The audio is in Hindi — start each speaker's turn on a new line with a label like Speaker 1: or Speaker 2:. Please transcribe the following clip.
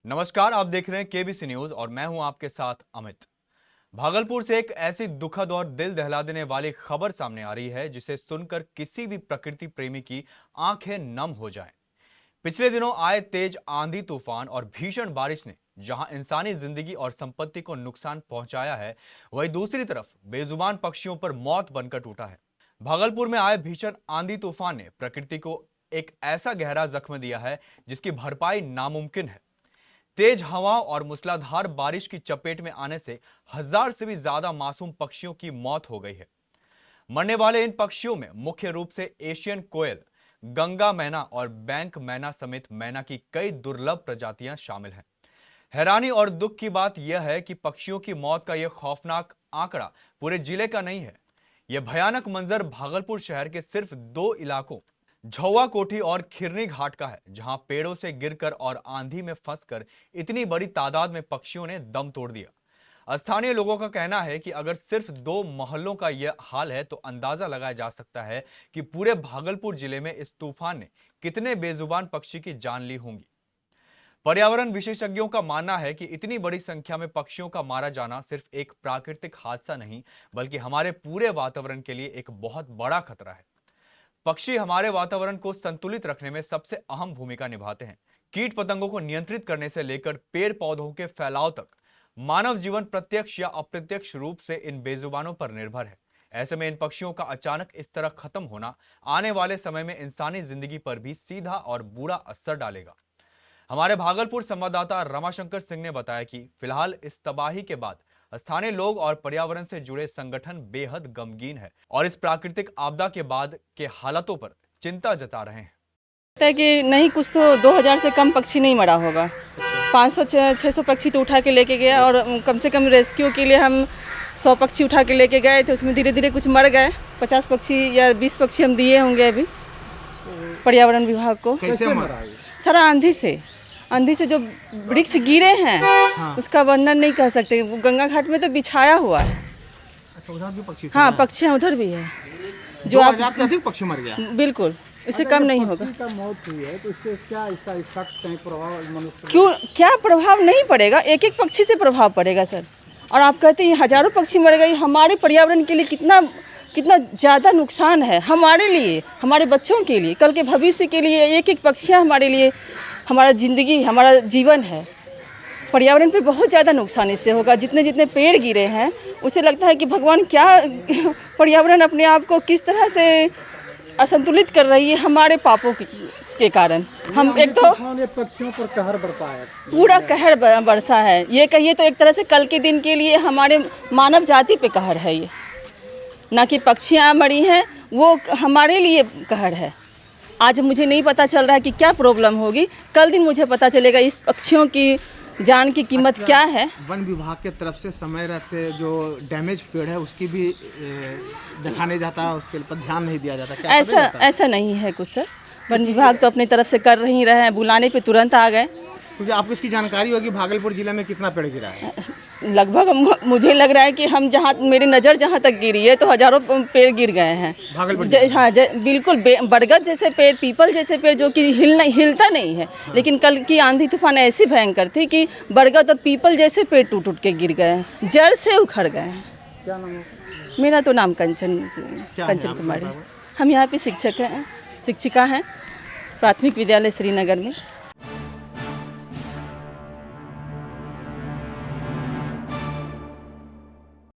Speaker 1: नमस्कार, आप देख रहे हैं केबीसी न्यूज और मैं हूं आपके साथ अमित। भागलपुर से एक ऐसी दुखद और दिल दहला देने वाली खबर सामने आ रही है जिसे सुनकर किसी भी प्रकृति प्रेमी की आंखें नम हो जाएं। पिछले दिनों आए तेज आंधी तूफान और भीषण बारिश ने जहां इंसानी जिंदगी और संपत्ति को नुकसान पहुंचाया है, वहीं दूसरी तरफ बेजुबान पक्षियों पर मौत बनकर टूटा है। भागलपुर में आए भीषण आंधी तूफान ने प्रकृति को एक ऐसा गहरा जख्म दिया है जिसकी भरपाई नामुमकिन है। तेज हवा और मूसलाधार बारिश की चपेट में आने से 1000 से भी ज्यादा मासूम पक्षियों की मौत हो गई है। मरने वाले इन पक्षियों में मुख्य रूप से एशियन कोयल, गंगा मैना और बैंक मैना समेत मैना की कई दुर्लभ प्रजातियां शामिल हैं। हैरानी और दुख की बात यह है कि पक्षियों की मौत का यह खौफनाक आंकड़ा पूरे जिले का नहीं है। यह भयानक मंजर भागलपुर शहर के सिर्फ 2 इलाकों झौवा कोठी और खिरनी घाट का है, जहां पेड़ों से गिरकर और आंधी में फंसकर इतनी बड़ी तादाद में पक्षियों ने दम तोड़ दिया। स्थानीय लोगों का कहना है कि अगर सिर्फ 2 मोहल्लों का यह हाल है तो अंदाजा लगाया जा सकता है कि पूरे भागलपुर जिले में इस तूफान ने कितने बेजुबान पक्षी की जान ली होंगी। पर्यावरण विशेषज्ञों का मानना है कि इतनी बड़ी संख्या में पक्षियों का मारा जाना सिर्फ एक प्राकृतिक हादसा नहीं, बल्कि हमारे पूरे वातावरण के लिए एक बहुत बड़ा खतरा है। पक्षी हमारे वातावरण को संतुलित रखने में सबसे अहम भूमिका निभाते हैं। कीट पतंगों को नियंत्रित करने से लेकर पेड़ पौधों के फैलाव तक मानव जीवन प्रत्यक्ष या अप्रत्यक्ष रूप से इन बेजुबानों पर निर्भर है। ऐसे में इन पक्षियों का अचानक इस तरह खत्म होना आने वाले समय में इंसानी जिंदगी पर भी सीधा और बुरा असर डालेगा। हमारे भागलपुर संवाददाता रमाशंकर सिंह ने बताया कि फिलहाल इस तबाही के बाद स्थानीय लोग और पर्यावरण से जुड़े संगठन बेहद गमगीन है और इस प्राकृतिक आपदा के बाद के हालातों पर चिंता जता रहे हैं।
Speaker 2: लगता है कि नहीं, कुछ तो 2000 से कम पक्षी नहीं मरा होगा। 500-600 पक्षी तो उठा के लेके गया और कम से कम रेस्क्यू के लिए हम 100 पक्षी उठा के लेके गए थे। उसमें धीरे धीरे कुछ मर गए। 50 पक्षी या 20 पक्षी हम दिए होंगे अभी पर्यावरण विभाग को।
Speaker 3: कैसे मरा?
Speaker 2: सारा आंधी से जो वृक्ष गिरे हैं, हाँ। उसका वर्णन नहीं कर सकते। गंगा घाट में तो बिछाया हुआ है।
Speaker 3: अच्छा, उधर भी पक्षी?
Speaker 2: हाँ, पक्षियाँ उधर भी है।
Speaker 3: जो 2000 से अधिक पक्षी मर गया?
Speaker 2: बिल्कुल, इससे कम नहीं होगा।
Speaker 3: का मौत हुई है तो इसके क्या इसका इफेक्ट कहीं प्रभाव
Speaker 2: क्यों, क्या प्रभाव नहीं पड़ेगा? एक एक पक्षी से प्रभाव पड़ेगा सर। और आप कहते हैं हजारों पक्षी मर गए, हमारे पर्यावरण के लिए कितना ज़्यादा नुकसान है। हमारे लिए, हमारे बच्चों के लिए, कल के भविष्य के लिए एक एक पक्षियाँ हमारे लिए हमारा ज़िंदगी, हमारा जीवन है। पर्यावरण पे बहुत ज़्यादा नुकसान इससे होगा। जितने जितने पेड़ गिरे हैं, उसे लगता है कि भगवान क्या पर्यावरण अपने आप को किस तरह से असंतुलित कर रही है हमारे पापों के कारण। हम एक तो
Speaker 3: पक्षियों पर कहर बरपा है,
Speaker 2: पूरा कहर बरसा है। ये कहिए तो एक तरह से कल के दिन के लिए हमारे मानव जाति पे कहर है ये, ना कि पक्षियाँ मरी हैं, वो हमारे लिए कहर है। आज मुझे नहीं पता चल रहा है कि क्या प्रॉब्लम होगी, कल दिन मुझे पता चलेगा इस पक्षियों की जान की कीमत क्या है।
Speaker 3: वन विभाग के तरफ से समय रहते जो डैमेज पेड़ है उसकी भी देखा नहीं जाता, उसके पर ध्यान नहीं दिया जाता। क्या
Speaker 2: ऐसा नहीं है कुछ सर। वन विभाग तो अपनी तरफ से कर ही रहे हैं, बुलाने पे तुरंत आ गए।
Speaker 3: क्योंकि आपको इसकी जानकारी होगी भागलपुर जिले में कितना पेड़ गिरा है?
Speaker 2: लगभग मुझे लग रहा है कि हम जहाँ मेरी नज़र जहाँ तक गिरी है तो हजारों पेड़ गिर गए हैं
Speaker 3: भागलपुर।
Speaker 2: हाँ, बिल्कुल। बरगद जैसे पेड़, पीपल जैसे पेड़ जो कि हिलता नहीं है। हाँ। लेकिन कल की आंधी तूफान ऐसी भयंकर थी कि बरगद और पीपल जैसे पेड़ टूट के गिर गए हैं, जड़ से उखड़ गए हैं।
Speaker 3: क्या नाम है?
Speaker 2: मेरा तो नाम कंचन कुमारी। हम यहाँ पे शिक्षिका हैं प्राथमिक विद्यालय श्रीनगर में।